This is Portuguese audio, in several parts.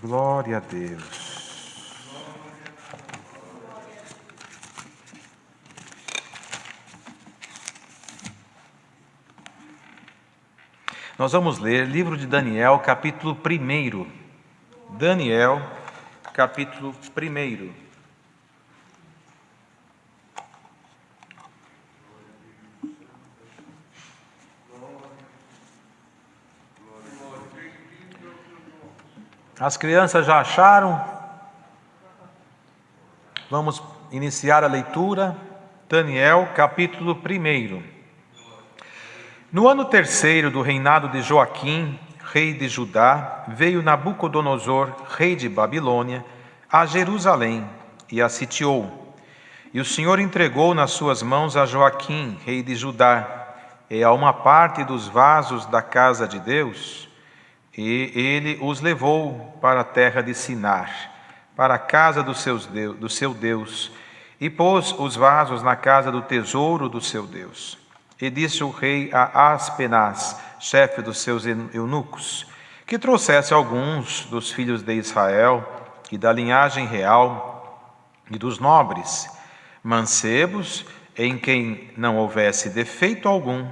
Glória a Deus. Nós vamos ler livro de Daniel, capítulo 1. Daniel, capítulo 1. As crianças já acharam? Vamos iniciar a leitura. Daniel, capítulo 1. No ano 3º do reinado de Joaquim, rei de Judá, veio Nabucodonosor, rei de Babilônia, a Jerusalém e a sitiou. E o Senhor entregou nas suas mãos a Joaquim, rei de Judá, e a uma parte dos vasos da casa de Deus, e ele os levou para a terra de Sinar, para a casa do seu Deus, e pôs os vasos na casa do tesouro do seu Deus. E disse o rei a Aspenaz, chefe dos seus eunucos, que trouxesse alguns dos filhos de Israel e da linhagem real e dos nobres, mancebos, em quem não houvesse defeito algum,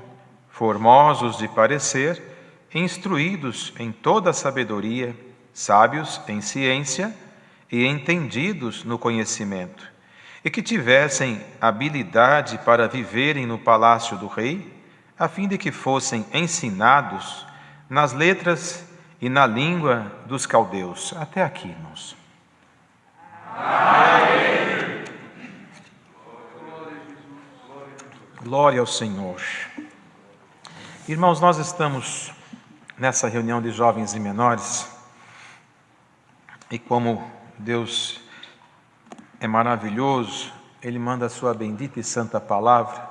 formosos de parecer, instruídos em toda a sabedoria, sábios em ciência e entendidos no conhecimento, e que tivessem habilidade para viverem no palácio do rei, a fim de que fossem ensinados nas letras e na língua dos caldeus. Até aqui, irmãos. Amém. Glória ao Senhor. Irmãos, nós estamos nessa reunião de jovens e menores, e como Deus é maravilhoso, Ele manda a sua bendita e santa palavra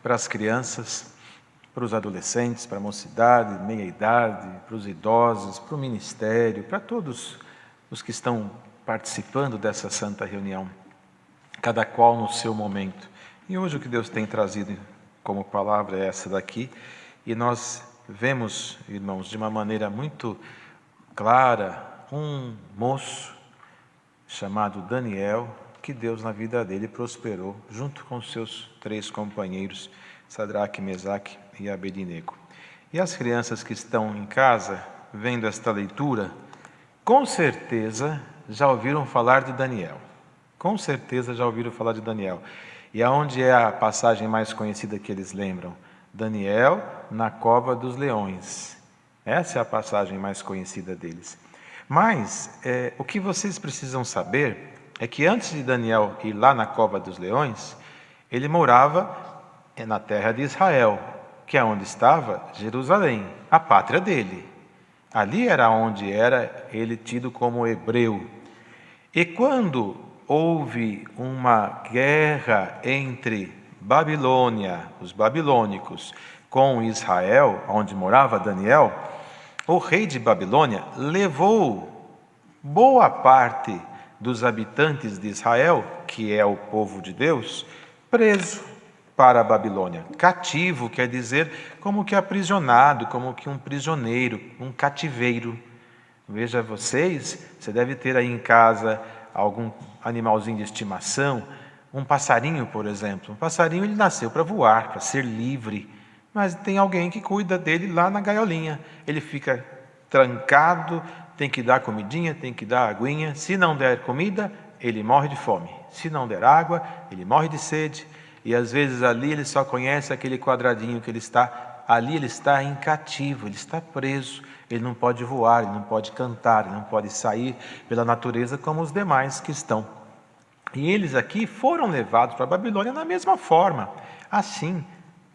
para as crianças, para os adolescentes, para a mocidade, meia-idade, para os idosos, para o ministério, para todos os que estão participando dessa santa reunião, cada qual no seu momento. E hoje o que Deus tem trazido como palavra é essa daqui, e nós vemos, irmãos, de uma maneira muito clara, um moço chamado Daniel, que Deus na vida dele prosperou, junto com seus 3 companheiros, Sadraque, Mesaque e Abednego. E as crianças que estão em casa, vendo esta leitura, com certeza já ouviram falar de Daniel. Com certeza já ouviram falar de Daniel. E aonde é a passagem mais conhecida que eles lembram? Daniel na cova dos leões. Essa é a passagem mais conhecida deles. Mas o que vocês precisam saber é que antes de Daniel ir lá na cova dos leões, ele morava na terra de Israel, que é onde estava Jerusalém, a pátria dele. Ali era onde era ele tido como hebreu. E quando houve uma guerra entre Babilônia, os babilônicos, com Israel, onde morava Daniel, o rei de Babilônia levou boa parte dos habitantes de Israel, que é o povo de Deus, preso para a Babilônia. Cativo quer dizer como que aprisionado, como que um prisioneiro, um cativeiro. Veja vocês, você deve ter aí em casa algum animalzinho de estimação, um passarinho, por exemplo. Um passarinho ele nasceu para voar, para ser livre, mas tem alguém que cuida dele lá na gaiolinha. Ele fica trancado, tem que dar comidinha, tem que dar aguinha. Se não der comida, ele morre de fome. Se não der água, ele morre de sede. E às vezes ali ele só conhece aquele quadradinho que ele está. Ali ele está em cativo, ele está preso. Ele não pode voar, ele não pode cantar, ele não pode sair pela natureza como os demais que estão. E eles aqui foram levados para a Babilônia da mesma forma. Assim,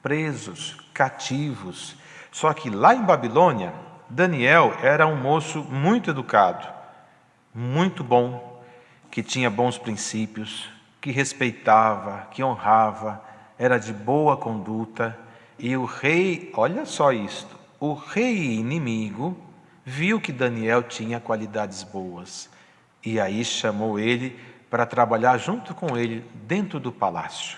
presos, cativos. Só que lá em Babilônia, Daniel era um moço muito educado, muito bom, que tinha bons princípios, que respeitava, que honrava, era de boa conduta. E o rei, olha só isto, o rei inimigo viu que Daniel tinha qualidades boas. E aí chamou ele para trabalhar junto com ele dentro do palácio.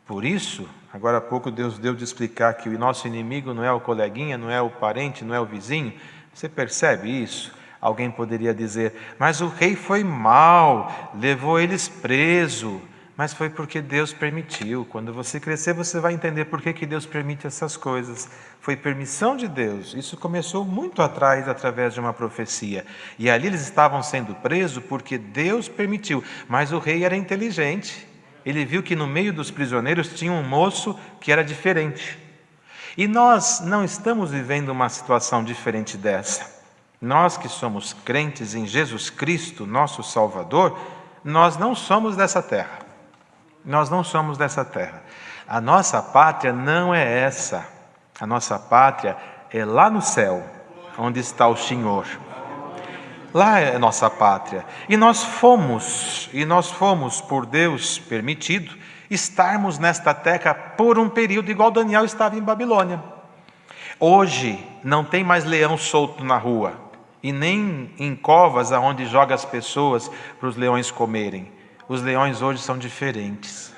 Por isso, agora há pouco Deus deu de explicar que o nosso inimigo não é o coleguinha, não é o parente, não é o vizinho. Você percebe isso? Alguém poderia dizer: mas o rei foi mau, levou eles preso. Mas foi porque Deus permitiu. Quando você crescer, você vai entender por que Deus permite essas coisas. Foi permissão de Deus. Isso começou muito atrás, através de uma profecia. E ali eles estavam sendo presos porque Deus permitiu. Mas o rei era inteligente. Ele viu que no meio dos prisioneiros tinha um moço que era diferente. E nós não estamos vivendo uma situação diferente dessa. Nós que somos crentes em Jesus Cristo, nosso Salvador, nós não somos dessa terra. Nós não somos dessa terra. A nossa pátria não é essa. A nossa pátria é lá no céu, onde está o Senhor. Lá é a nossa pátria. E nós fomos por Deus permitido estarmos nesta terra por um período igual Daniel estava em Babilônia. Hoje não tem mais leão solto na rua e nem em covas aonde joga as pessoas para os leões comerem. Os leões hoje são diferentes.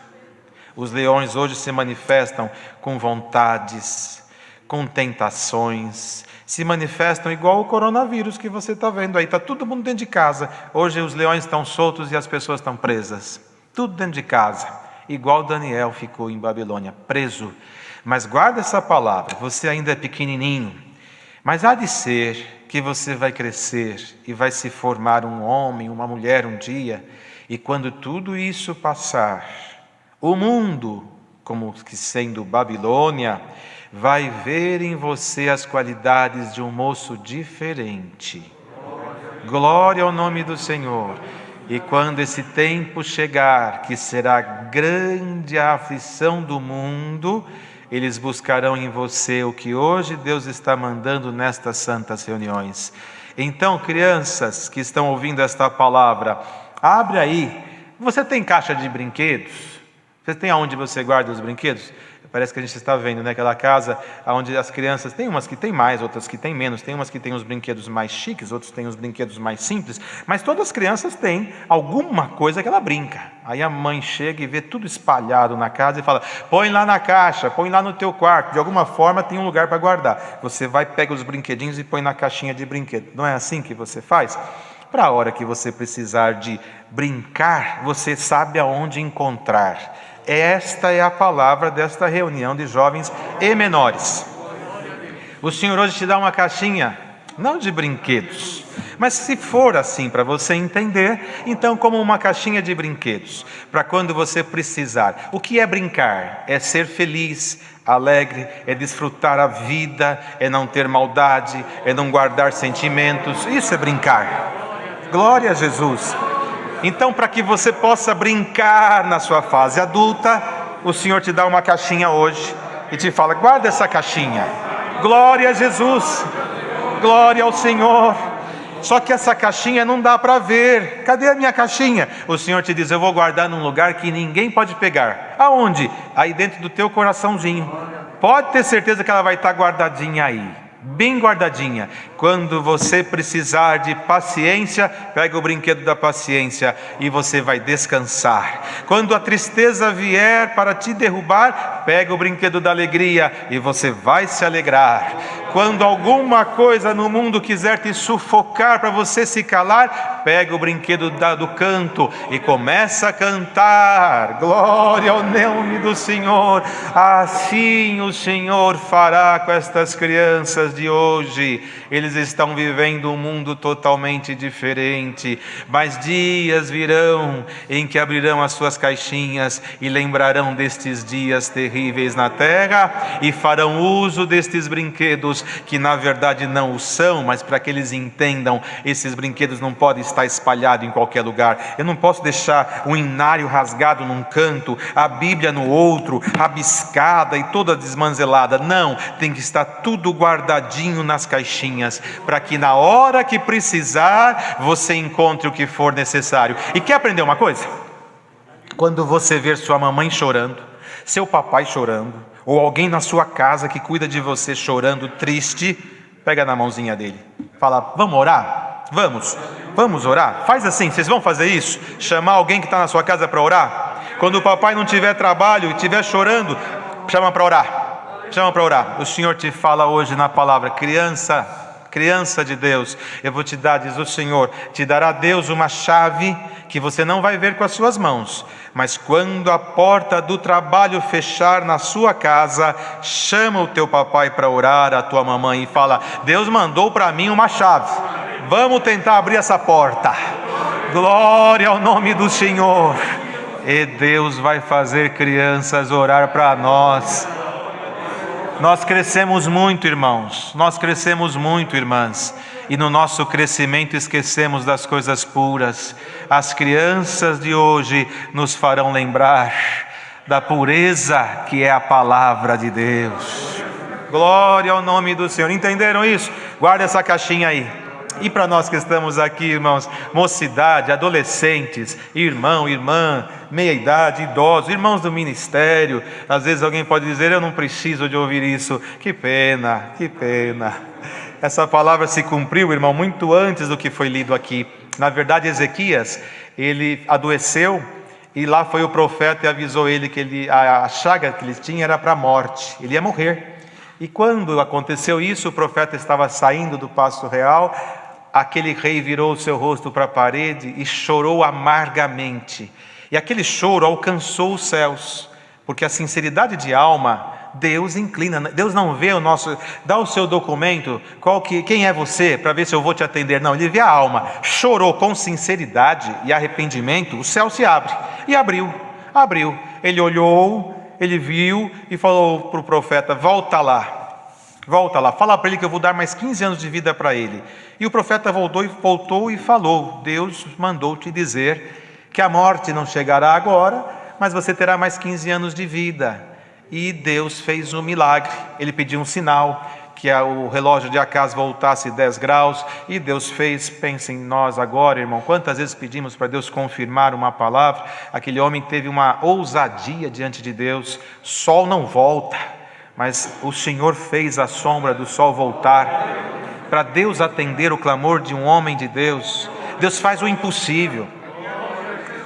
Os leões hoje se manifestam com vontades, com tentações, se manifestam igual o coronavírus que você está vendo aí. Está todo mundo dentro de casa. Hoje os leões estão soltos e as pessoas estão presas. Tudo dentro de casa. Igual Daniel ficou em Babilônia, preso. Mas guarda essa palavra, você ainda é pequenininho. Mas há de ser que você vai crescer e vai se formar um homem, uma mulher um dia. E quando tudo isso passar, o mundo, como que sendo Babilônia, vai ver em você as qualidades de um moço diferente. Glória ao nome do Senhor. E quando esse tempo chegar, que será grande a aflição do mundo, eles buscarão em você o que hoje Deus está mandando nestas santas reuniões. Então, crianças que estão ouvindo esta palavra, abre aí. Você tem caixa de brinquedos? Você tem aonde você guarda os brinquedos? Parece que a gente está vendo, né? Aquela casa onde as crianças, tem umas que tem mais, outras que tem menos, tem umas que tem os brinquedos mais chiques, outros têm os brinquedos mais simples, mas todas as crianças têm alguma coisa que ela brinca. Aí a mãe chega e vê tudo espalhado na casa e fala: põe lá na caixa, põe lá no teu quarto, de alguma forma tem um lugar para guardar. Você vai, pega os brinquedinhos e põe na caixinha de brinquedo. Não é assim que você faz? Para a hora que você precisar de brincar, você sabe aonde encontrar. Esta é a palavra desta reunião de jovens e menores. O Senhor hoje te dá uma caixinha, não de brinquedos, mas se for assim para você entender, então como uma caixinha de brinquedos, para quando você precisar. O que é brincar? É ser feliz, alegre, é desfrutar a vida, é não ter maldade, é não guardar sentimentos. Isso é brincar. Glória a Jesus. Então, para que você possa brincar na sua fase adulta, o Senhor te dá uma caixinha hoje e te fala: guarda essa caixinha. Glória a Jesus, glória ao Senhor. Só que essa caixinha não dá para ver. Cadê a minha caixinha? O Senhor te diz: eu vou guardar num lugar que ninguém pode pegar. Aonde? Aí dentro do teu coraçãozinho. Pode ter certeza que ela vai estar guardadinha aí, bem guardadinha. Quando você precisar de paciência, pega o brinquedo da paciência e você vai descansar. Quando a tristeza vier para te derrubar, pega o brinquedo da alegria e você vai se alegrar. Quando alguma coisa no mundo quiser te sufocar para você se calar, pega o brinquedo do canto e começa a cantar. Glória ao nome do Senhor. Assim o Senhor fará com estas crianças de hoje. Eles estão vivendo um mundo totalmente diferente, mas dias virão em que abrirão as suas caixinhas e lembrarão destes dias terríveis na terra e farão uso destes brinquedos que na verdade não o são, mas para que eles entendam, esses brinquedos não podem estar espalhados em qualquer lugar. Eu não posso deixar um inário rasgado num canto, a Bíblia no outro, rabiscada e toda desmanzelada. Não, tem que estar tudo guardadinho nas caixinhas, para que na hora que precisar, você encontre o que for necessário. E quer aprender uma coisa? Quando você ver sua mamãe chorando, seu papai chorando, ou alguém na sua casa que cuida de você chorando, triste, pega na mãozinha dele, fala: vamos orar? Vamos orar? Faz assim, vocês vão fazer isso? Chamar alguém que está na sua casa para orar? Quando o papai não tiver trabalho e estiver chorando, chama para orar. O Senhor te fala hoje na palavra: criança, criança de Deus, eu vou te dar, diz o Senhor, te dará Deus uma chave que você não vai ver com as suas mãos, mas quando a porta do trabalho fechar na sua casa, chama o teu papai para orar, a tua mamãe, e fala: Deus mandou para mim uma chave, vamos tentar abrir essa porta. Glória ao nome do Senhor. E Deus vai fazer crianças orar para nós. Nós crescemos muito, irmãos, nós crescemos muito, irmãs, e no nosso crescimento esquecemos das coisas puras. As crianças de hoje nos farão lembrar da pureza que é a palavra de Deus. Glória ao nome do Senhor. Entenderam isso? Guarda essa caixinha aí. E para nós que estamos aqui, irmãos, mocidade, adolescentes, irmão, irmã, meia-idade, idosos, irmãos do ministério, às vezes alguém pode dizer: eu não preciso de ouvir isso. Que pena, que pena. Essa palavra se cumpriu, irmão, muito antes do que foi lido aqui. Na verdade, Ezequias, ele adoeceu, e lá foi o profeta e avisou ele que a chaga que ele tinha era para a morte, ele ia morrer. E quando aconteceu isso, o profeta estava saindo do paço real, aquele rei virou o seu rosto para a parede e chorou amargamente. E aquele choro alcançou os céus, porque a sinceridade de alma, Deus inclina. Deus não vê o nosso... Dá o seu documento, quem é você, para ver se eu vou te atender. Não, Ele vê a alma. Chorou com sinceridade e arrependimento, o céu se abre. E abriu. Ele olhou, ele viu e falou para o profeta: volta lá, fala para ele que eu vou dar mais 15 anos de vida para ele. E o profeta voltou e falou: Deus mandou te dizer que a morte não chegará agora, mas você terá mais 15 anos de vida. E Deus fez um milagre. Ele pediu um sinal, que o relógio de Acaz voltasse 10 graus, e Deus fez. Pense em nós agora, irmão, quantas vezes pedimos para Deus confirmar uma palavra. Aquele homem teve uma ousadia diante de Deus. Sol não volta, mas o Senhor fez a sombra do sol voltar, para Deus atender o clamor de um homem de Deus. Deus faz o impossível.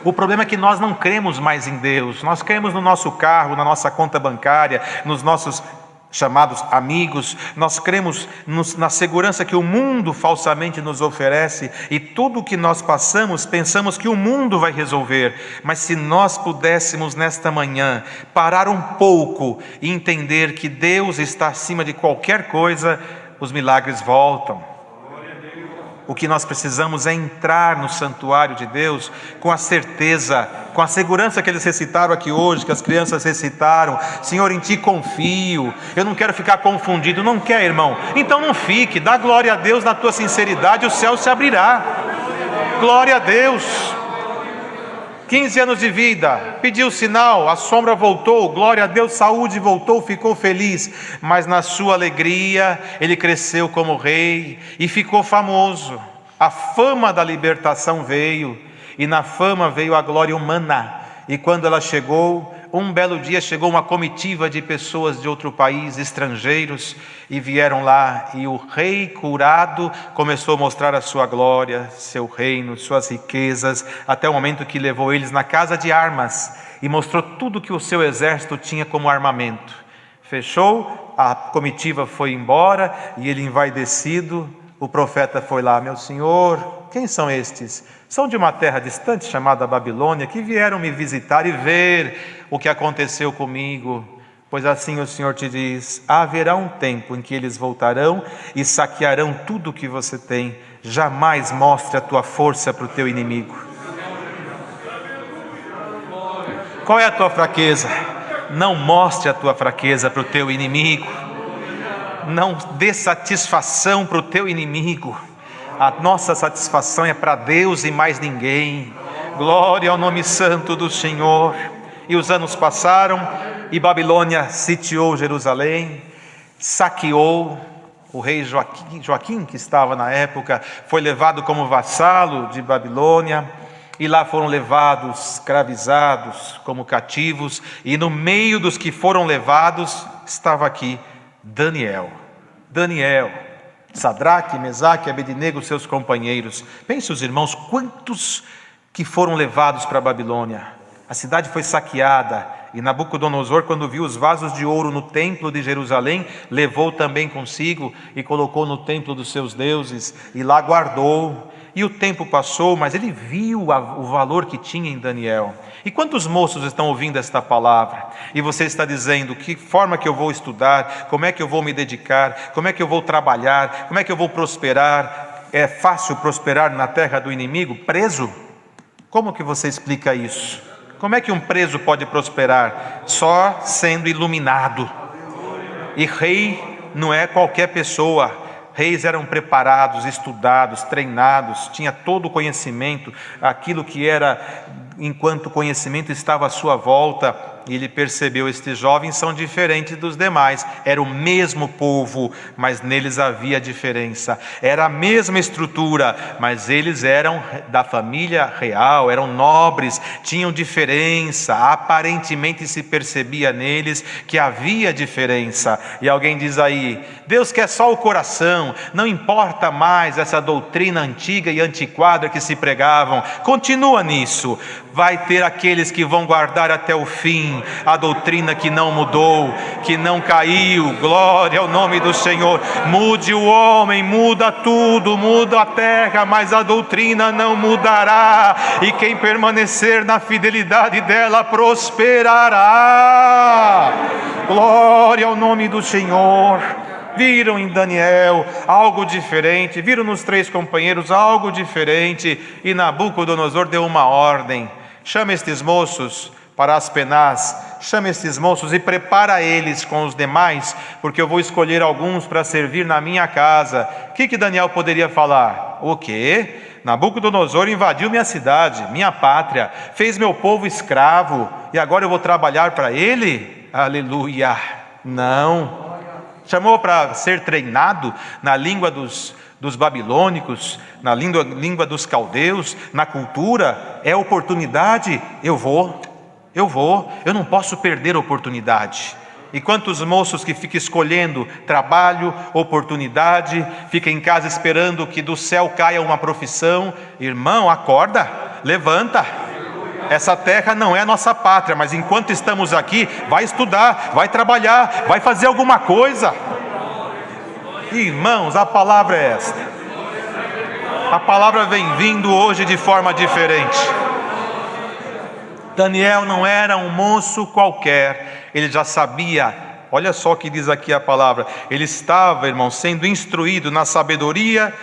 O problema é que nós não cremos mais em Deus. Nós cremos no nosso carro, na nossa conta bancária, nos nossos chamados amigos. Nós cremos na segurança que o mundo falsamente nos oferece, e tudo o que nós passamos, pensamos que o mundo vai resolver. Mas se nós pudéssemos nesta manhã parar um pouco e entender que Deus está acima de qualquer coisa, os milagres voltam. O que nós precisamos é entrar no santuário de Deus com a certeza, com a segurança que eles recitaram aqui hoje, que as crianças recitaram: Senhor, em Ti confio, eu não quero ficar confundido. Não quer, irmão? Então não fique, dá glória a Deus na tua sinceridade, o céu se abrirá. Glória a Deus. 15 anos de vida, pediu sinal, a sombra voltou, glória a Deus, saúde voltou, ficou feliz. Mas na sua alegria, ele cresceu como rei e ficou famoso. A fama da libertação veio, e na fama veio a glória humana. E quando ela chegou, um belo dia chegou uma comitiva de pessoas de outro país, estrangeiros, e vieram lá, e o rei curado começou a mostrar a sua glória, seu reino, suas riquezas, até o momento que levou eles na casa de armas e mostrou tudo que o seu exército tinha como armamento. Fechou, a comitiva foi embora e ele envaidecido, o profeta foi lá: meu senhor, quem são estes? São de uma terra distante chamada Babilônia, que vieram me visitar e ver o que aconteceu comigo. Pois assim o Senhor te diz: haverá um tempo em que eles voltarão e saquearão tudo o que você tem. Jamais mostre a tua força para o teu inimigo. Qual é a tua fraqueza? Não mostre a tua fraqueza para o teu inimigo. Não dê satisfação para o teu inimigo. A nossa satisfação é para Deus e mais ninguém. Glória ao nome santo do Senhor. E os anos passaram, e Babilônia sitiou Jerusalém, saqueou. O rei Joaquim, que estava na época, foi levado como vassalo de Babilônia, e lá foram levados, escravizados, como cativos. E no meio dos que foram levados, estava aqui Daniel, Sadraque, Mesaque e Abednego, seus companheiros. Pense, os irmãos, quantos que foram levados para a Babilônia. A cidade foi saqueada, E Nabucodonosor, quando viu os vasos de ouro no templo de Jerusalém, levou também consigo e colocou no templo dos seus deuses e lá guardou. E o tempo passou, mas ele viu o valor que tinha em Daniel. E quantos moços estão ouvindo esta palavra? E você está dizendo, que forma que eu vou estudar? Como é que eu vou me dedicar? Como é que eu vou trabalhar? Como é que eu vou prosperar? É fácil prosperar na terra do inimigo, preso? Como que você explica isso? Como é que um preso pode prosperar? Só sendo iluminado. E rei não é qualquer pessoa. Reis eram preparados, estudados, treinados, tinha todo o conhecimento, aquilo que era, enquanto conhecimento estava à sua volta. E ele percebeu, estes jovens são diferentes dos demais. Era o mesmo povo, mas neles havia diferença. Era a mesma estrutura, mas eles eram da família real, eram nobres, tinham diferença. Aparentemente se percebia neles que havia diferença. E alguém diz aí, Deus quer só o coração, não importa mais essa doutrina antiga e antiquada que se pregavam. Continua nisso. Vai ter aqueles que vão guardar até o fim a doutrina que não mudou, que não caiu. Glória ao nome do Senhor. Mude o homem, muda tudo, muda a terra, mas a doutrina não mudará. E quem permanecer na fidelidade dela prosperará. Glória ao nome do Senhor. Viram em Daniel algo diferente, viram nos 3 companheiros algo diferente, e Nabucodonosor deu uma ordem: chama estes moços para Aspenaz, chama estes moços e prepara eles com os demais, porque eu vou escolher alguns para servir na minha casa. O que Daniel poderia falar? O quê? Nabucodonosor invadiu minha cidade, minha pátria, fez meu povo escravo, e agora eu vou trabalhar para ele? Aleluia! Não. Chamou para ser treinado na língua dos babilônicos, na língua dos caldeus, na cultura. É oportunidade, eu não posso perder a oportunidade. E quantos moços que ficam escolhendo trabalho, oportunidade, ficam em casa esperando que do céu caia uma profissão. Irmão, acorda, levanta. Essa terra não é a nossa pátria, mas enquanto estamos aqui, vai estudar, vai trabalhar, vai fazer alguma coisa. Irmãos, a palavra é esta. A palavra vem vindo hoje de forma diferente. Daniel não era um moço qualquer, ele já sabia. Olha só o que diz aqui a palavra. Ele estava, irmão, sendo instruído na sabedoria,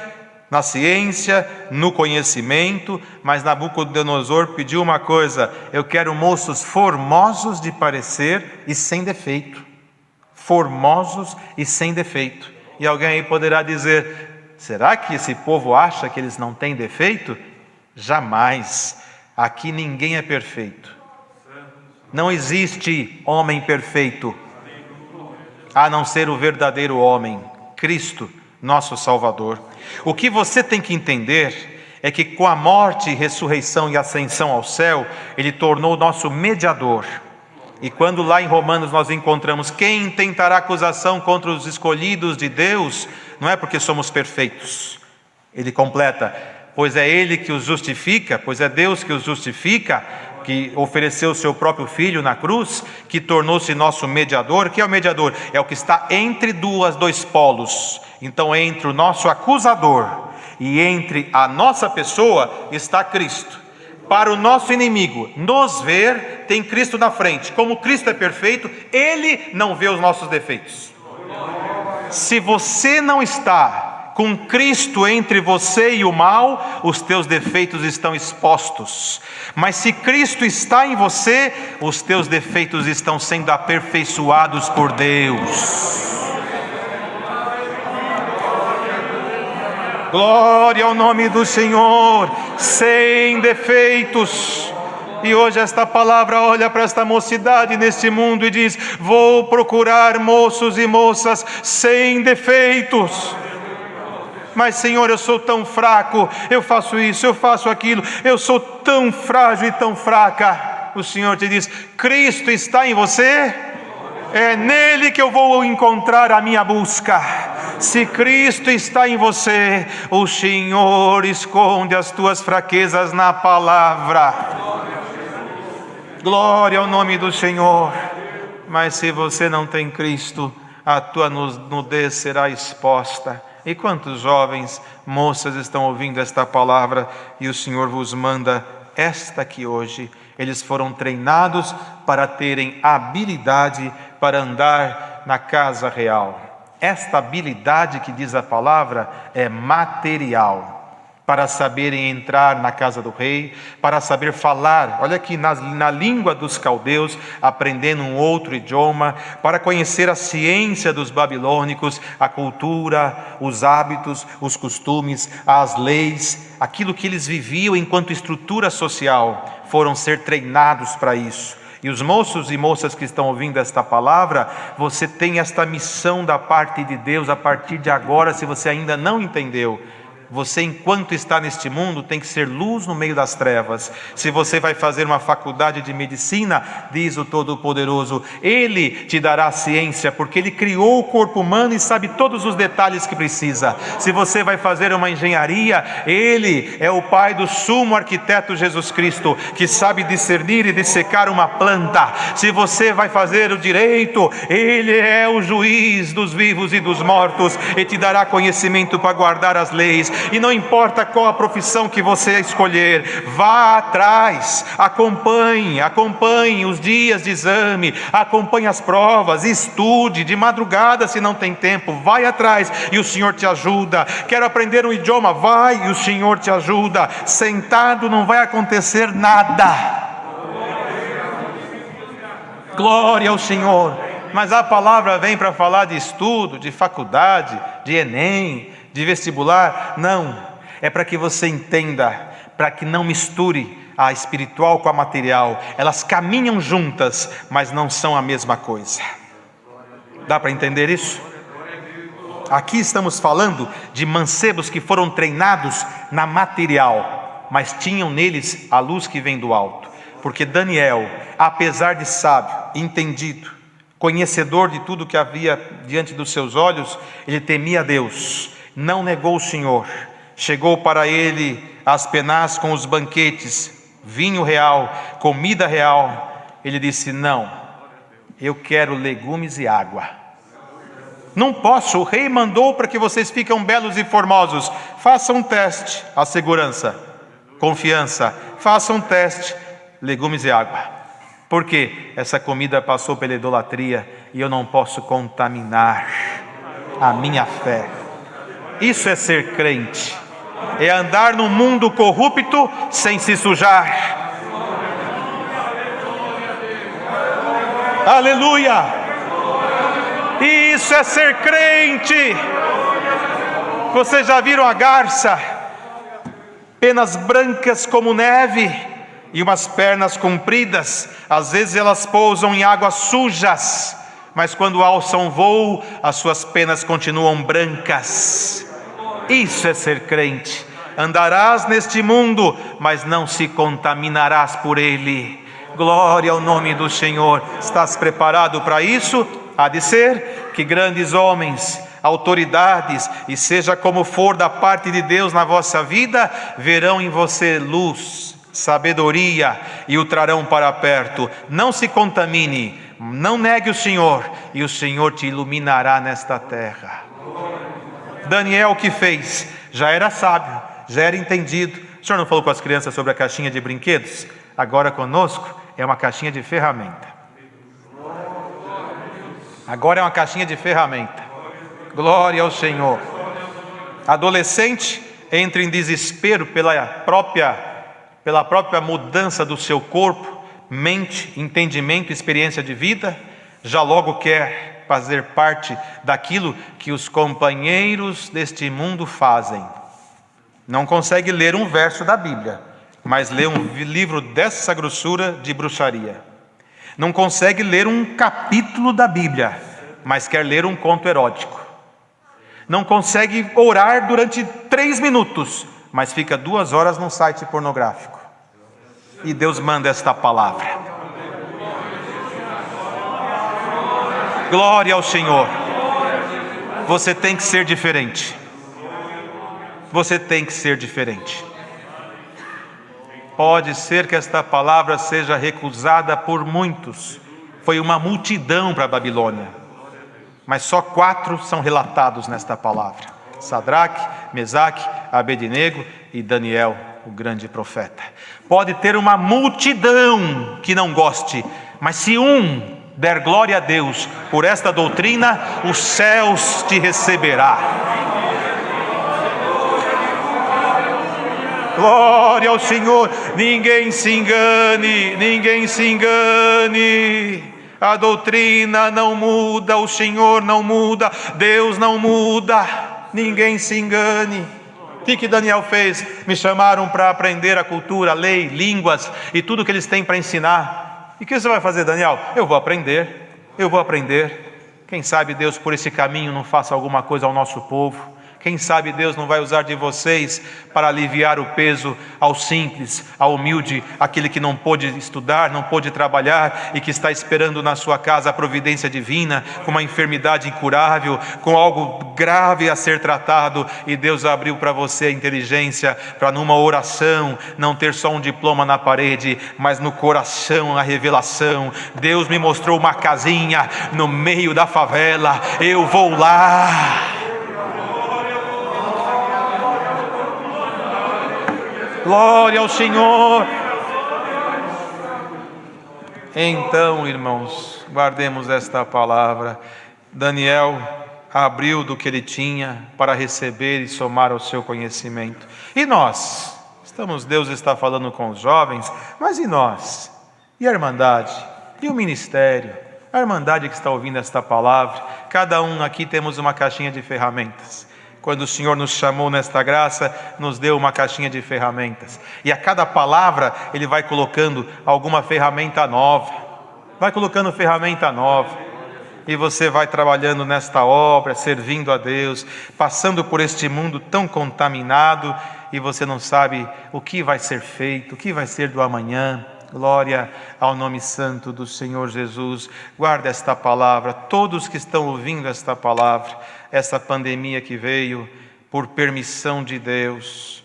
na ciência, no conhecimento, mas Nabucodonosor pediu uma coisa: eu quero moços formosos de parecer e sem defeito. Formosos e sem defeito. E alguém aí poderá dizer, será que esse povo acha que eles não têm defeito? Jamais. Aqui ninguém é perfeito. Não existe homem perfeito, a não ser o verdadeiro homem, Cristo, nosso Salvador. O que você tem que entender é que com a morte, ressurreição e ascensão ao céu, Ele tornou o nosso mediador. E quando lá em Romanos nós encontramos quem intentará acusação contra os escolhidos de Deus, não é porque somos perfeitos. Ele completa, pois é Ele que os justifica, pois é Deus que os justifica, que ofereceu o seu próprio Filho na cruz, que tornou-se nosso mediador. O que é o mediador? É o que está entre dois polos. Então, entre o nosso acusador e entre a nossa pessoa está Cristo. Para o nosso inimigo nos ver, tem Cristo na frente. Como Cristo é perfeito, Ele não vê os nossos defeitos. Se você não está com Cristo entre você e o mal, os teus defeitos estão expostos. Mas se Cristo está em você, os teus defeitos estão sendo aperfeiçoados por Deus. Glória ao nome do Senhor, sem defeitos. E hoje esta palavra olha para esta mocidade neste mundo e diz: vou procurar moços e moças sem defeitos. Mas Senhor, eu sou tão fraco, eu faço isso, eu faço aquilo, eu sou tão frágil e tão fraca. O Senhor te diz: Cristo está em você, é nele que eu vou encontrar a minha busca. Se Cristo está em você, o Senhor esconde as tuas fraquezas na palavra. Glória ao nome do Senhor. Mas se você não tem Cristo, a tua nudez será exposta. E quantos jovens, moças estão ouvindo esta palavra e o Senhor vos manda esta aqui hoje? Eles foram treinados para terem habilidade para andar na casa real. Esta habilidade que diz a palavra é material. Para saberem entrar na casa do rei, para saber falar, olha aqui, na língua dos caldeus, aprendendo um outro idioma, para conhecer a ciência dos babilônicos, a cultura, os hábitos, os costumes, as leis, aquilo que eles viviam enquanto estrutura social, foram ser treinados para isso. E os moços e moças que estão ouvindo esta palavra, você tem esta missão da parte de Deus a partir de agora, se você ainda não entendeu. Você, enquanto está neste mundo, tem que ser luz no meio das trevas. Se você vai fazer uma faculdade de medicina, diz o Todo-Poderoso, Ele te dará a ciência, porque Ele criou o corpo humano e sabe todos os detalhes que precisa. Se você vai fazer uma engenharia, Ele é o Pai do sumo arquiteto Jesus Cristo, que sabe discernir e dissecar uma planta. Se você vai fazer o direito, Ele é o juiz dos vivos e dos mortos, e te dará conhecimento para guardar as leis. E não importa qual a profissão que você escolher, vá atrás, acompanhe os dias de exame, acompanhe as provas, estude de madrugada se não tem tempo, vai atrás e o Senhor te ajuda. Quero aprender um idioma, vai e o Senhor te ajuda. Sentado não vai acontecer nada. Glória ao Senhor. Mas a palavra vem para falar de estudo, de faculdade, de Enem, de vestibular. Não, é para que você entenda, para que não misture a espiritual com a material. Elas caminham juntas, mas não são a mesma coisa. Dá para entender isso? Aqui estamos falando de mancebos que foram treinados na material, mas tinham neles a luz que vem do alto. Porque Daniel, apesar de sábio, entendido, conhecedor de tudo que havia diante dos seus olhos, ele temia a Deus, não negou o Senhor. Chegou para ele as penás com os banquetes, vinho real, comida real. Ele disse: não, eu quero legumes e água. Não posso, o rei mandou para que vocês fiquem belos e formosos. Faça um teste, a segurança, confiança, faça um teste, legumes e água. Porque essa comida passou pela idolatria e eu não posso contaminar a minha fé. Isso é ser crente, é andar num mundo corrupto sem se sujar. Aleluia! Isso é ser crente. Vocês já viram a garça? Penas brancas como neve e umas pernas compridas. Às vezes elas pousam em águas sujas, mas quando alçam voo, as suas penas continuam brancas. Isso é ser crente. Andarás neste mundo, mas não se contaminarás por ele. Glória ao nome do Senhor. Estás preparado para isso? Há de ser que grandes homens, autoridades, e seja como for da parte de Deus na vossa vida, verão em você luz, sabedoria e o trarão para perto. Não se contamine, não negue o Senhor, e o Senhor te iluminará nesta terra. Daniel, o que fez? Já era sábio, já era entendido. O senhor não falou com as crianças sobre a caixinha de brinquedos? Agora conosco é uma caixinha de ferramenta. Agora é uma caixinha de ferramenta. Glória ao Senhor. Adolescente entra em desespero pela própria mudança do seu corpo, mente, entendimento, experiência de vida. Já logo quer fazer parte daquilo que os companheiros deste mundo fazem. Não consegue ler um verso da Bíblia, mas lê um livro dessa grossura de bruxaria. Não consegue ler um capítulo da Bíblia, mas quer ler um conto erótico. Não consegue orar durante 3 minutos, mas fica 2 horas num site pornográfico. E Deus manda esta palavra. Glória ao Senhor. Você tem que ser diferente. Você tem que ser diferente. Pode ser que esta palavra seja recusada por muitos. Foi uma multidão para a Babilônia, mas só 4 são relatados nesta palavra: Sadraque, Mesaque, Abednego e Daniel, o grande profeta. Pode ter uma multidão que não goste, mas se um der glória a Deus por esta doutrina, os céus te receberá. Glória ao Senhor. Ninguém se engane, ninguém se engane. A doutrina não muda, o Senhor não muda, Deus não muda. Ninguém se engane. O que Daniel fez? Me chamaram para aprender a cultura, a lei, línguas e tudo que eles têm para ensinar. E o que você vai fazer, Daniel? Eu vou aprender. Quem sabe Deus por esse caminho não faça alguma coisa ao nosso povo. Quem sabe Deus não vai usar de vocês para aliviar o peso ao simples, ao humilde, aquele que não pôde estudar, não pôde trabalhar e que está esperando na sua casa a providência divina, com uma enfermidade incurável, com algo grave a ser tratado, e Deus abriu para você a inteligência para numa oração não ter só um diploma na parede, mas no coração a revelação. Deus me mostrou uma casinha no meio da favela, eu vou lá. Glória ao Senhor. Então, irmãos, guardemos esta palavra. Daniel abriu do que ele tinha para receber e somar ao seu conhecimento. E nós? Deus está falando com os jovens, mas e nós? E a irmandade? E o ministério? A irmandade que está ouvindo esta palavra? Cada um aqui temos uma caixinha de ferramentas. Quando o Senhor nos chamou nesta graça, nos deu uma caixinha de ferramentas. E a cada palavra, Ele vai colocando alguma ferramenta nova. E você vai trabalhando nesta obra, servindo a Deus, passando por este mundo tão contaminado, e você não sabe o que vai ser feito, o que vai ser do amanhã. Glória ao nome santo do Senhor Jesus. Guarda esta palavra, todos que estão ouvindo esta palavra. Essa pandemia que veio por permissão de Deus,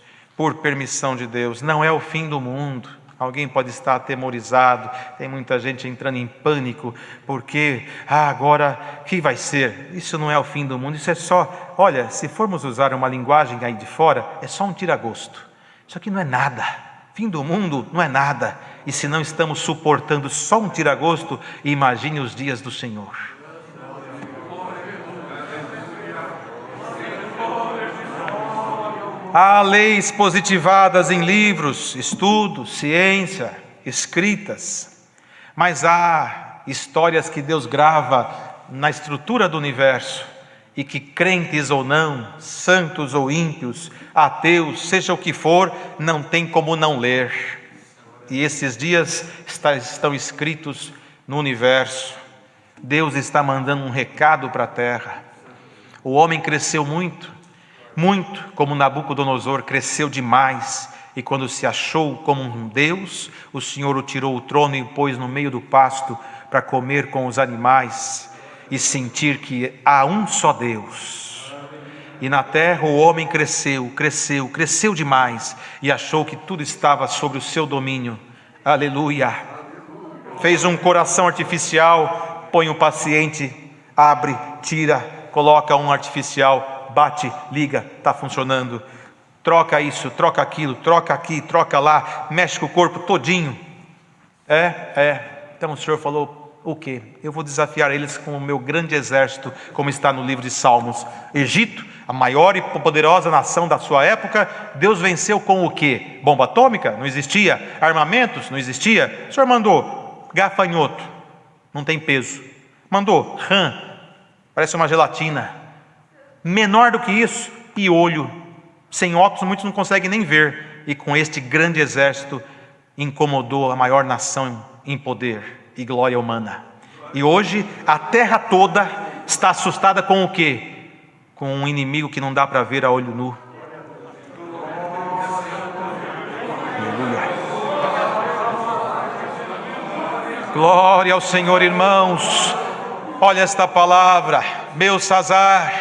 não é o fim do mundo. Alguém pode estar atemorizado, tem muita gente entrando em pânico, porque agora o que vai ser? Isso não é o fim do mundo, isso é só, olha, se formos usar uma linguagem aí de fora, é só um tira-gosto. Isso aqui não é nada, fim do mundo não é nada. E se não estamos suportando só um tira-gosto, imagine os dias do Senhor. Há leis positivadas em livros, estudos, ciência, escritas, mas há histórias que Deus grava na estrutura do universo e que crentes ou não, santos ou ímpios, ateus, seja o que for, não tem como não ler. E esses dias estão escritos no universo. Deus está mandando um recado para a terra. O homem cresceu muito, como Nabucodonosor cresceu demais, e quando se achou como um Deus, o Senhor o tirou o trono e o pôs no meio do pasto para comer com os animais e sentir que há um só Deus. E na terra o homem cresceu demais e achou que tudo estava sob o seu domínio. Aleluia! Fez um coração artificial, põe um paciente, abre, tira, coloca um artificial, bate, liga, está funcionando. Troca isso, troca aquilo, troca aqui, troca lá, mexe com o corpo todinho. Então o Senhor falou, o quê? Eu vou desafiar eles com o meu grande exército, como está no livro de Salmos. Egito, a maior e poderosa nação da sua época, Deus venceu com o quê? Bomba atômica? Não existia. Armamentos? Não existia. O Senhor mandou gafanhoto, não tem peso. Mandou rã, parece uma gelatina. Menor do que isso, piolho. Sem óculos muitos não conseguem nem ver. E com este grande exército incomodou a maior nação em poder e glória humana. E hoje a terra toda está assustada com o quê? Com um inimigo que não dá para ver a olho nu. Aleluia. Glória ao Senhor, irmãos. Olha esta palavra, Belsazar.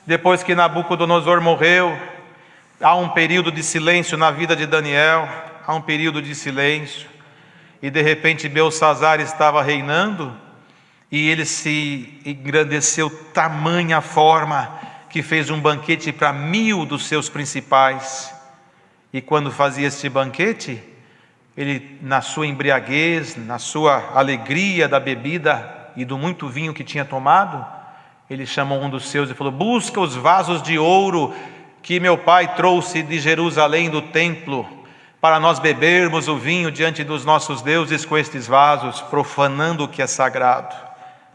Depois que Nabucodonosor morreu, há um período de silêncio na vida de Daniel. há um período de silêncio, e de repente Belsazzar estava reinando, e ele se engrandeceu tamanha forma, que fez um banquete para 1000 dos seus principais. E quando fazia este banquete, ele, na sua embriaguez, na sua alegria da bebida e do muito vinho que tinha tomado, ele chamou um dos seus e falou: busca os vasos de ouro que meu pai trouxe de Jerusalém do templo, para nós bebermos o vinho diante dos nossos deuses com estes vasos, profanando o que é sagrado.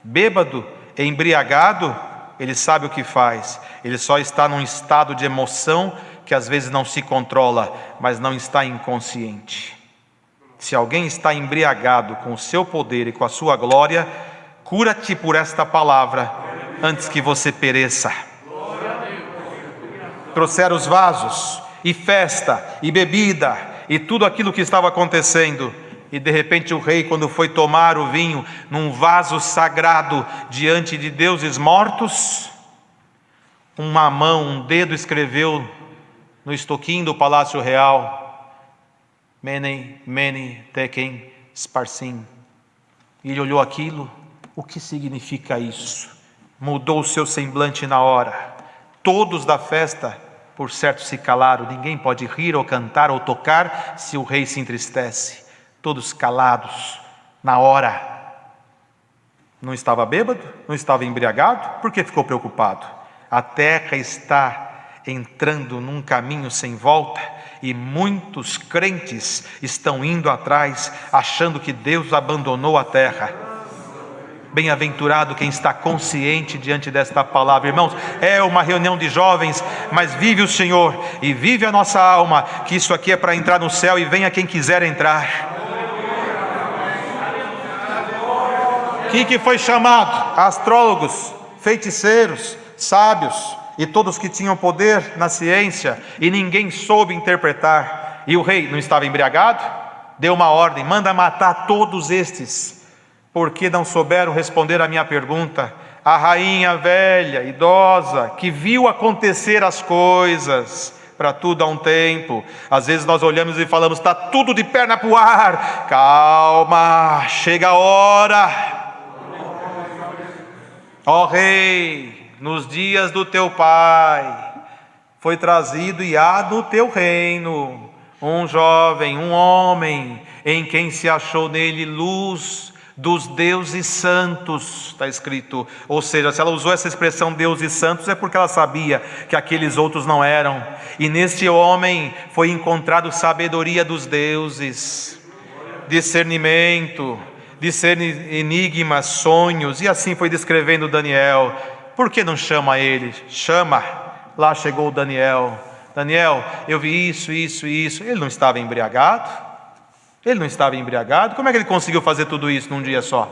Bêbado, embriagado, ele sabe o que faz, ele só está num estado de emoção que às vezes não se controla, mas não está inconsciente. Se alguém está embriagado com o seu poder e com a sua glória, cura-te por esta palavra, antes que você pereça. Trouxeram os vasos, e festa, e bebida, e tudo aquilo que estava acontecendo. E de repente o rei, quando foi tomar o vinho num vaso sagrado diante de deuses mortos, uma mão, um dedo escreveu no estoquinho do palácio real: Mene, Mene, Tekel, Sparsim. E ele olhou aquilo. O que significa isso? Mudou o seu semblante na hora. Todos da festa, por certo, se calaram. Ninguém pode rir ou cantar ou tocar se o rei se entristece. Todos calados na hora. Não estava bêbado? Não estava embriagado? Por que ficou preocupado? A terra está entrando num caminho sem volta, e muitos crentes estão indo atrás, achando que Deus abandonou a terra. Bem-aventurado quem está consciente diante desta palavra. Irmãos, é uma reunião de jovens, mas vive o Senhor e vive a nossa alma, que isso aqui é para entrar no céu, e venha quem quiser entrar. Quem que foi chamado? Astrólogos, feiticeiros, sábios, e todos que tinham poder na ciência, e ninguém soube interpretar. E o rei não estava embriagado? Deu uma ordem: manda matar todos estes, porque não souberam responder à minha pergunta. A rainha velha, idosa, que viu acontecer as coisas, para tudo há um tempo. Às vezes nós olhamos e falamos: está tudo de perna para o ar. Calma, chega a hora. Ó rei, nos dias do teu pai, foi trazido e há do teu reino um jovem, um homem, em quem se achou nele luz dos deuses santos, está escrito. Ou seja, se ela usou essa expressão deuses santos, é porque ela sabia que aqueles outros não eram. E neste homem foi encontrado sabedoria dos deuses, discernimento, discernir enigmas, sonhos, e assim foi descrevendo Daniel. Por que não chama ele? Chama. Lá chegou Daniel. Daniel, eu vi isso. Ele não estava embriagado? Ele não estava embriagado? Como é que ele conseguiu fazer tudo isso num dia só?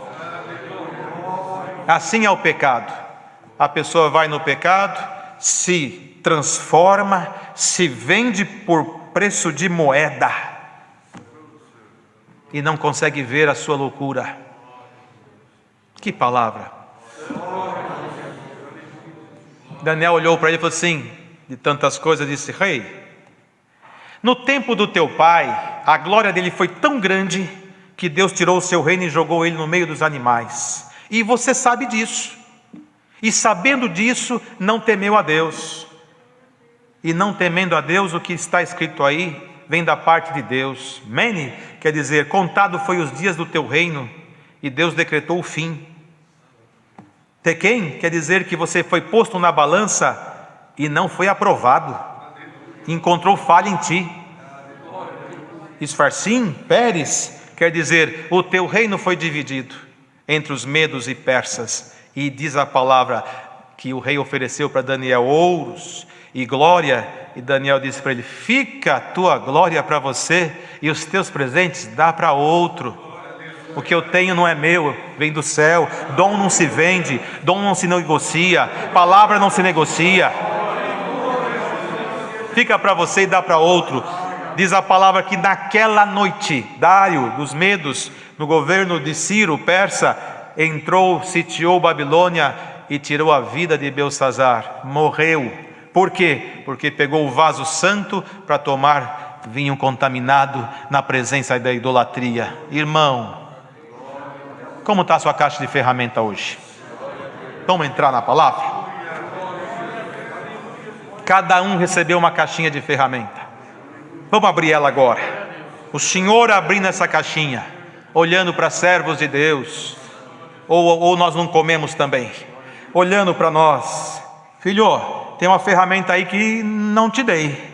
Assim é o pecado. A pessoa vai no pecado, se transforma, se vende por preço de moeda, e não consegue ver a sua loucura. Que palavra! Daniel olhou para ele e falou assim, de tantas coisas, disse: rei, no tempo do teu pai, a glória dele foi tão grande, que Deus tirou o seu reino e jogou ele no meio dos animais, e você sabe disso, e sabendo disso, não temeu a Deus. E não temendo a Deus, o que está escrito aí, vem da parte de Deus. Mene quer dizer: contado foi os dias do teu reino, e Deus decretou o fim. Tekel quer dizer que você foi posto na balança e não foi aprovado, encontrou falha em ti. Esfarsim, Pérez, quer dizer: o teu reino foi dividido entre os medos e persas. E diz a palavra que o rei ofereceu para Daniel ouros e glória, e Daniel disse para ele: fica a tua glória para você, e os teus presentes dá para outro. O que eu tenho não é meu, vem do céu. Dom não se vende, dom não se negocia, palavra não se negocia. Fica para você e dá para outro. Diz a palavra que naquela noite, Dário dos Medos, no governo de Ciro, persa, entrou, sitiou Babilônia e tirou a vida de Belsazzar. Morreu. Por quê? Porque pegou o vaso santo para tomar vinho contaminado na presença da idolatria. Irmão, como está a sua caixa de ferramenta hoje? Vamos entrar na palavra? Cada um recebeu uma caixinha de ferramenta. Vamos abrir ela agora. O Senhor abrindo essa caixinha, olhando para servos de Deus, ou nós não comemos também, olhando para nós. Filho, tem uma ferramenta aí que não te dei,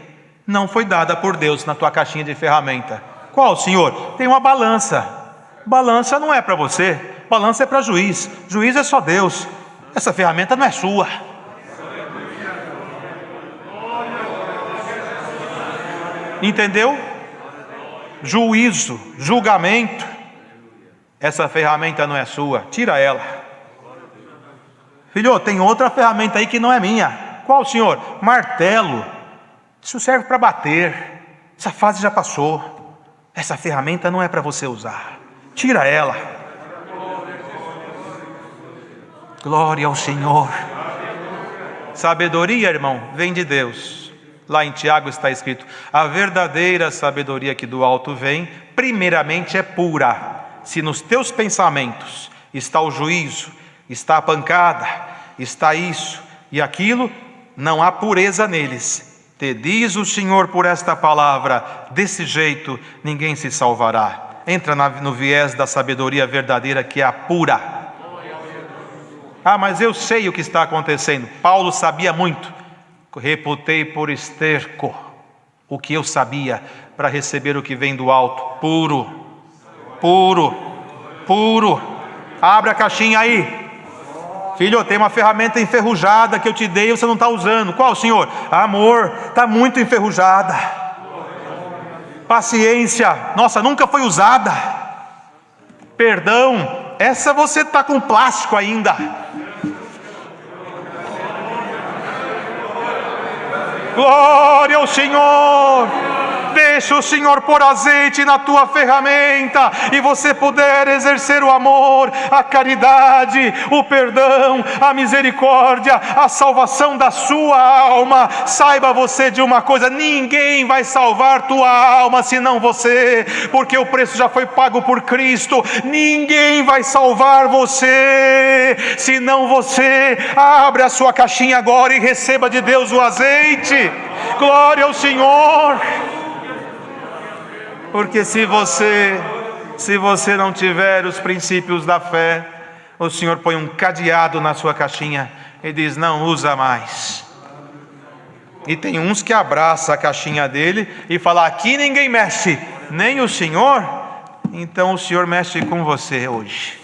não foi dada por Deus na tua caixinha de ferramenta. Qual, Senhor? Tem uma balança. Balança não é para você, balança é para juiz. Juiz é só Deus. Essa ferramenta não é sua. Entendeu? Juízo, julgamento. Essa ferramenta não é sua, tira ela. Filho, tem outra ferramenta aí que não é minha. Qual, Senhor? Martelo. Isso serve para bater. Essa fase já passou. Essa ferramenta não é para você usar. Tira ela. Glória ao Senhor. Sabedoria, irmão, vem de Deus. Lá em Tiago está escrito: a verdadeira sabedoria que do alto vem, primeiramente é pura. Se nos teus pensamentos está o juízo, está a pancada, está isso e aquilo, não há pureza neles. Te diz o Senhor por esta palavra: desse jeito ninguém se salvará. Entra no viés da sabedoria verdadeira, que é a pura. Ah, mas eu sei o que está acontecendo. Paulo sabia muito. Reputei por esterco o que eu sabia, para receber o que vem do alto, puro, puro, puro. Abre a caixinha aí. Filho, tem uma ferramenta enferrujada que eu te dei e você não está usando. Qual, Senhor? Amor, está muito enferrujada. Paciência, nossa, nunca foi usada. Perdão, essa você está com plástico ainda. Glória ao Senhor. Deixa o Senhor pôr azeite na tua ferramenta e você puder exercer o amor, a caridade, o perdão, a misericórdia, a salvação da sua alma. Saiba você de uma coisa: ninguém vai salvar tua alma senão você, porque o preço já foi pago por Cristo. Ninguém vai salvar você senão você. Abre a sua caixinha agora e receba de Deus o azeite. Glória ao Senhor. Porque se você não tiver os princípios da fé, o Senhor põe um cadeado na sua caixinha e diz: não usa mais. E tem uns que abraçam a caixinha dele e falam: aqui ninguém mexe, nem o Senhor. Então o Senhor mexe com você hoje.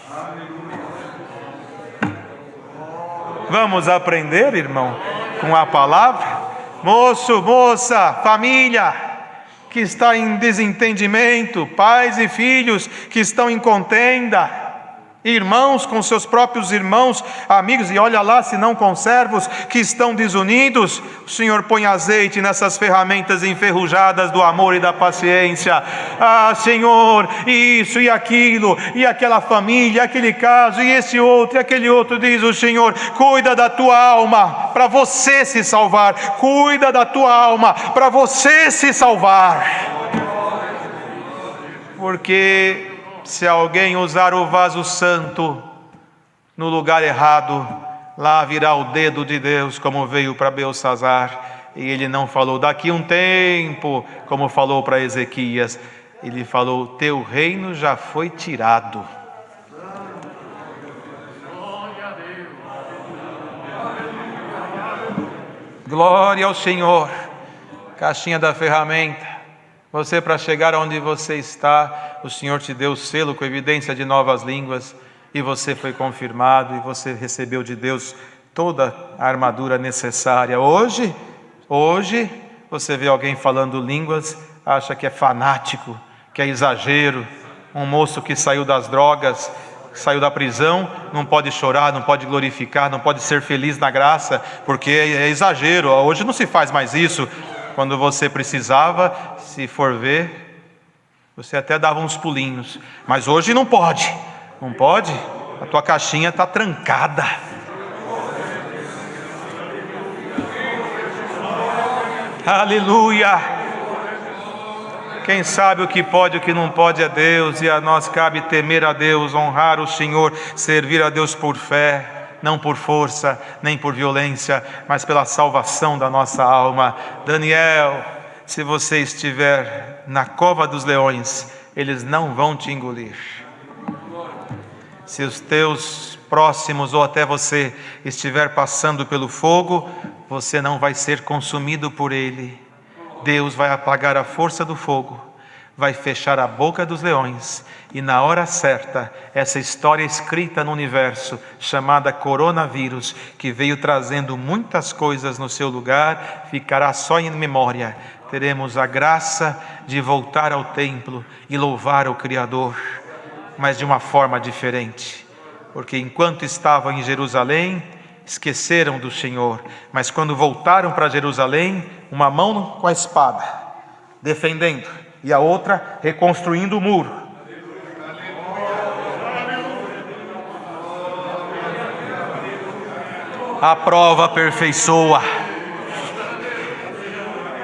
Vamos aprender, irmão, com a palavra. Moço, moça, família que está em desentendimento, pais e filhos que estão em contenda, irmãos com seus próprios irmãos, amigos, e olha lá se não com servos que estão desunidos. O Senhor põe azeite nessas ferramentas enferrujadas do amor e da paciência. Ah, Senhor, isso e aquilo, e aquela família, aquele caso, e esse outro, e aquele outro, diz o Senhor: cuida da tua alma, para você se salvar. Cuida da tua alma, para você se salvar. Porque se alguém usar o vaso santo no lugar errado, lá virá o dedo de Deus, como veio para Belsazzar. E ele não falou daqui um tempo, como falou para Ezequias. Ele falou: teu reino já foi tirado. Glória ao Senhor. Caixinha da ferramenta. Você, para chegar onde você está, o Senhor te deu o selo com evidência de novas línguas, e você foi confirmado, e você recebeu de Deus toda a armadura necessária. Hoje, você vê alguém falando línguas, acha que é fanático, que é exagero. Um moço que saiu das drogas, saiu da prisão, não pode chorar, não pode glorificar, não pode ser feliz na graça, porque é exagero. Hoje não se faz mais isso. Quando você precisava, se for ver, você até dava uns pulinhos, mas hoje não pode, não pode. A tua caixinha está trancada. Aleluia. Quem sabe o que pode e o que não pode é Deus, e a nós cabe temer a Deus, honrar o Senhor, servir a Deus por fé, não por força, nem por violência, mas pela salvação da nossa alma. Daniel, se você estiver na cova dos leões, eles não vão te engolir. Se os teus próximos ou até você estiver passando pelo fogo, você não vai ser consumido por ele. Deus vai apagar a força do fogo, vai fechar a boca dos leões, e na hora certa, essa história escrita no universo, chamada coronavírus, que veio trazendo muitas coisas no seu lugar, ficará só em memória. Teremos a graça de voltar ao templo e louvar o Criador, mas de uma forma diferente, porque enquanto estavam em Jerusalém, esqueceram do Senhor, mas quando voltaram para Jerusalém, uma mão com a espada, defendendo, e a outra reconstruindo o muro. A prova aperfeiçoa.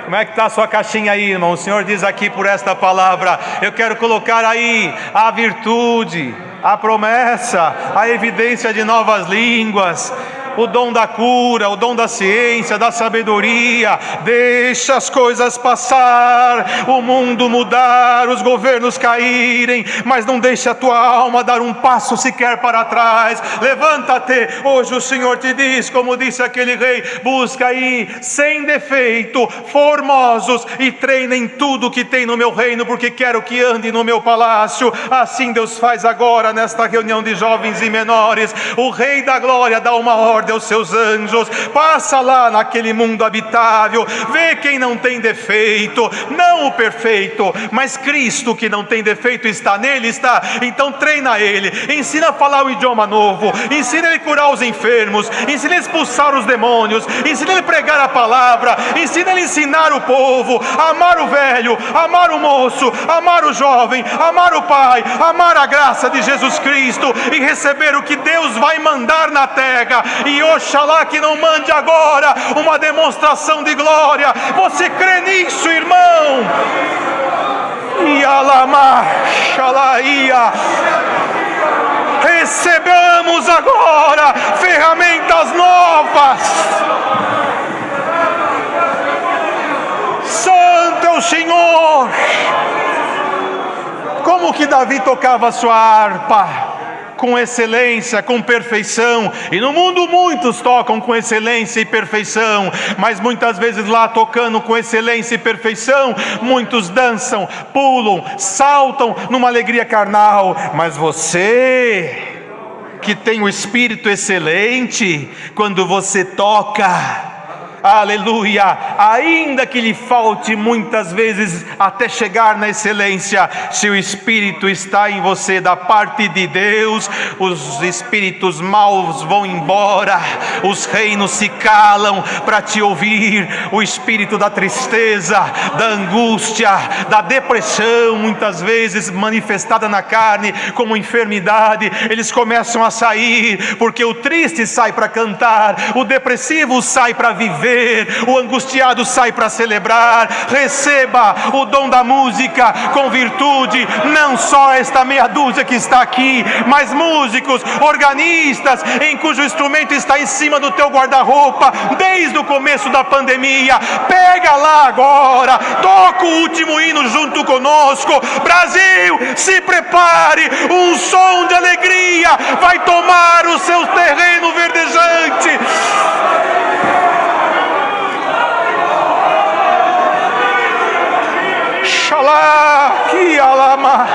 Como é que está a sua caixinha aí, irmão? O Senhor diz aqui por esta palavra, eu quero colocar aí a virtude, a promessa, a evidência de novas línguas, o dom da cura, o dom da ciência, da sabedoria. Deixa as coisas passar, o mundo mudar, os governos caírem, mas não deixe a tua alma dar um passo sequer para trás. Levanta-te, hoje o Senhor te diz, como disse aquele rei, busca aí, sem defeito, formosos, e treinem tudo que tem no meu reino, porque quero que ande no meu palácio. Assim Deus faz agora nesta reunião de jovens e menores. O Rei da Glória dá uma ordem aos seus anjos, passa lá naquele mundo habitável, vê quem não tem defeito, não o perfeito, mas Cristo que não tem defeito está nele, está. Então treina ele, ensina a falar um idioma novo, ensina ele a curar os enfermos, ensina ele a expulsar os demônios, ensina ele a pregar a palavra, ensina ele a ensinar o povo, a amar o velho, amar o moço, amar o jovem, amar o pai, amar a graça de Jesus Cristo e receber o que Deus vai mandar na terra. E oxalá que não mande agora uma demonstração de glória. Você crê nisso, irmão? Recebamos agora ferramentas novas. Santo é o Senhor. Como que Davi tocava a sua harpa? Com excelência, com perfeição. E no mundo muitos tocam com excelência e perfeição, mas muitas vezes lá tocando com excelência e perfeição, muitos dançam, pulam, saltam numa alegria carnal. Mas você que tem o espírito excelente, quando você toca, aleluia, ainda que lhe falte muitas vezes até chegar na excelência, se o Espírito está em você da parte de Deus, os espíritos maus vão embora, os reinos se calam para te ouvir. O espírito da tristeza, da angústia, da depressão, muitas vezes manifestada na carne como enfermidade, eles começam a sair, porque o triste sai para cantar, o depressivo sai para viver, o angustiado sai para celebrar. Receba o dom da música com virtude, não só esta meia dúzia que está aqui, mas músicos, organistas, em cujo instrumento está em cima do teu guarda-roupa desde o começo da pandemia. Pega lá agora, toca o último hino junto conosco. Brasil, se prepare, um som de alegria vai tomar o seu terreno verdejante. Que alama,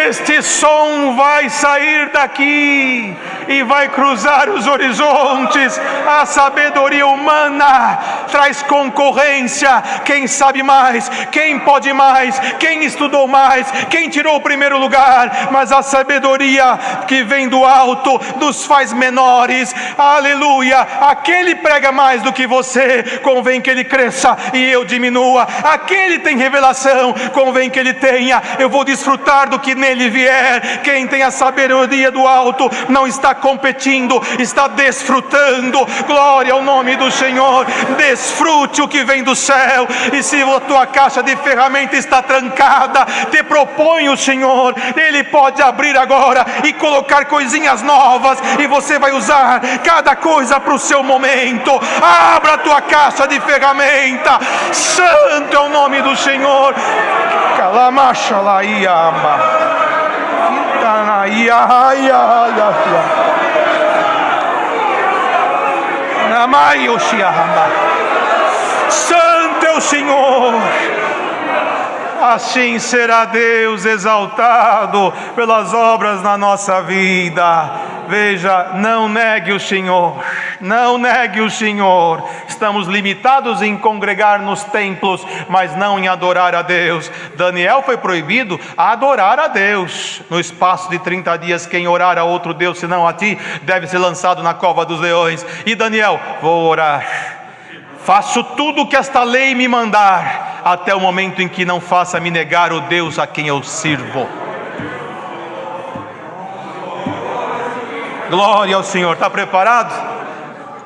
este som vai sair daqui e vai cruzar os horizontes. A sabedoria humana traz concorrência. Quem sabe mais? Quem pode mais? Quem estudou mais? Quem tirou o primeiro lugar? Mas a sabedoria que vem do alto nos faz menores. Aleluia! Aquele prega mais do que você, convém que ele cresça e eu diminua. Aquele tem revelação, convém que ele tenha. Eu vou desfrutar do que nele vier. Quem tem a sabedoria do alto não está competindo, está desfrutando. Glória ao nome do Senhor. Desfrute o que vem do céu. E se a tua caixa de ferramenta está trancada, te propõe o Senhor, Ele pode abrir agora e colocar coisinhas novas, e você vai usar cada coisa para o seu momento. Abra a tua caixa de ferramenta. Santo é o nome do Senhor. Santo é o Senhor. Assim será Deus exaltado pelas obras na nossa vida. Veja, não negue o Senhor, não negue o Senhor. Estamos limitados em congregar nos templos, mas não em adorar a Deus. Daniel foi proibido a adorar a Deus. No espaço de 30 dias, quem orar a outro Deus senão a ti, deve ser lançado na cova dos leões. E Daniel, vou orar. Faço tudo o que esta lei me mandar, até o momento em que não faça me negar o Deus a quem eu sirvo. Glória ao Senhor. Está preparado?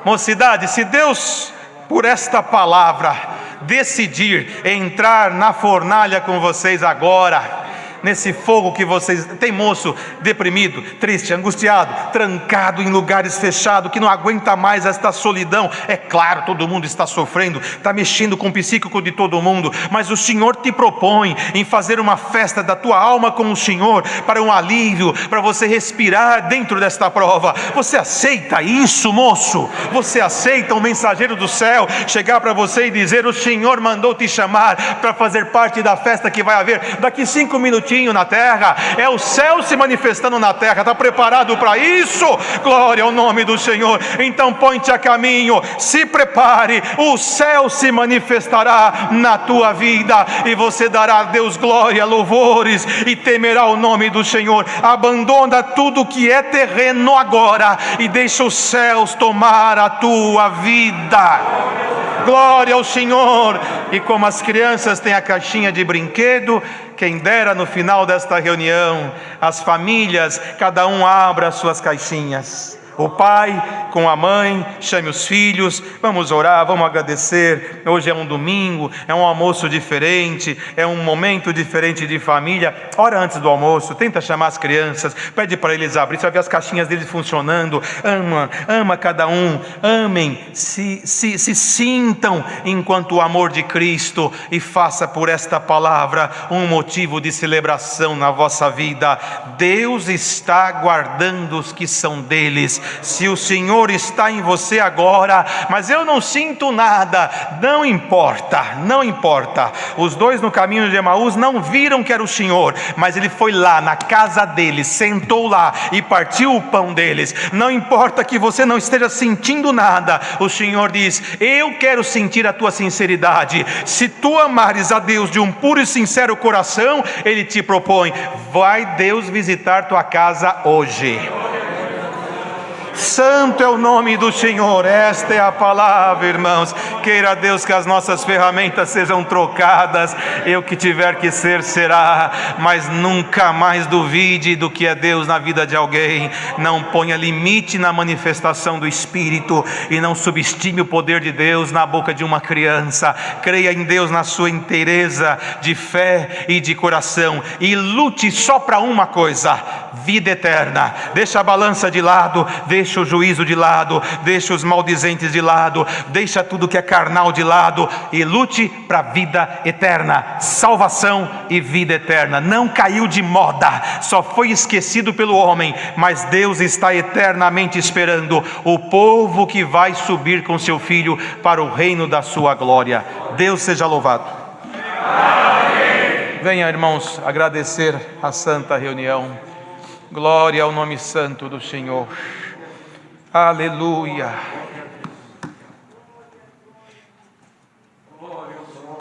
Mocidade, se Deus, por esta palavra, decidir entrar na fornalha com vocês agora, nesse fogo que vocês... Tem moço deprimido, triste, angustiado, trancado em lugares fechados, que não aguenta mais esta solidão. É claro, todo mundo está sofrendo, está mexendo com o psíquico de todo mundo, mas o Senhor te propõe em fazer uma festa da tua alma com o Senhor, para um alívio, para você respirar dentro desta prova. Você aceita isso, moço? Você aceita um mensageiro do céu chegar para você e dizer: o Senhor mandou te chamar para fazer parte da festa que vai haver daqui 5 minutinhos na terra? É o céu se manifestando na terra. Está preparado para isso? Glória ao nome do Senhor. Então põe-te a caminho, se prepare, o céu se manifestará na tua vida, e você dará a Deus glória, louvores, e temerá o nome do Senhor. Abandona tudo que é terreno agora e deixa os céus tomar a tua vida. Glória ao Senhor. E como as crianças têm a caixinha de brinquedo, quem dera no final desta reunião, as famílias, cada um abra as suas caixinhas. O pai com a mãe, chame os filhos, vamos orar, vamos agradecer. Hoje é um domingo, é um almoço diferente, é um momento diferente de família. Ora antes do almoço, tenta chamar as crianças, pede para eles abrir, você vai ver as caixinhas deles funcionando. Ama cada um, amem, se sintam enquanto o amor de Cristo, e faça por esta palavra um motivo de celebração na vossa vida. Deus está guardando os que são deles. Se o Senhor está em você agora, mas eu não sinto nada, não importa, não importa. Os dois no caminho de Emaús não viram que era o Senhor, mas Ele foi lá na casa deles, sentou lá e partiu o pão deles. Não importa que você não esteja sentindo nada, o Senhor diz: eu quero sentir a tua sinceridade. Se tu amares a Deus de um puro e sincero coração, Ele te propõe: vai Deus visitar tua casa hoje. Santo é o nome do Senhor. Esta é a palavra, irmãos. Queira Deus que as nossas ferramentas sejam trocadas, e o que tiver que ser, será. Mas nunca mais duvide do que é Deus na vida de alguém. Não ponha limite na manifestação do Espírito, e não subestime o poder de Deus na boca de uma criança. Creia em Deus na sua inteireza de fé e de coração, e lute só para uma coisa: vida eterna. Deixa a balança de lado, deixa o juízo de lado, deixa os maldizentes de lado, deixa tudo que é carnal de lado, e lute para a vida eterna, salvação e vida eterna. Não caiu de moda, só foi esquecido pelo homem, mas Deus está eternamente esperando o povo que vai subir com seu Filho para o reino da sua glória. Deus seja louvado. Amém. Venha, irmãos, agradecer a santa reunião. Glória ao nome santo do Senhor. Aleluia. Glória ao Senhor.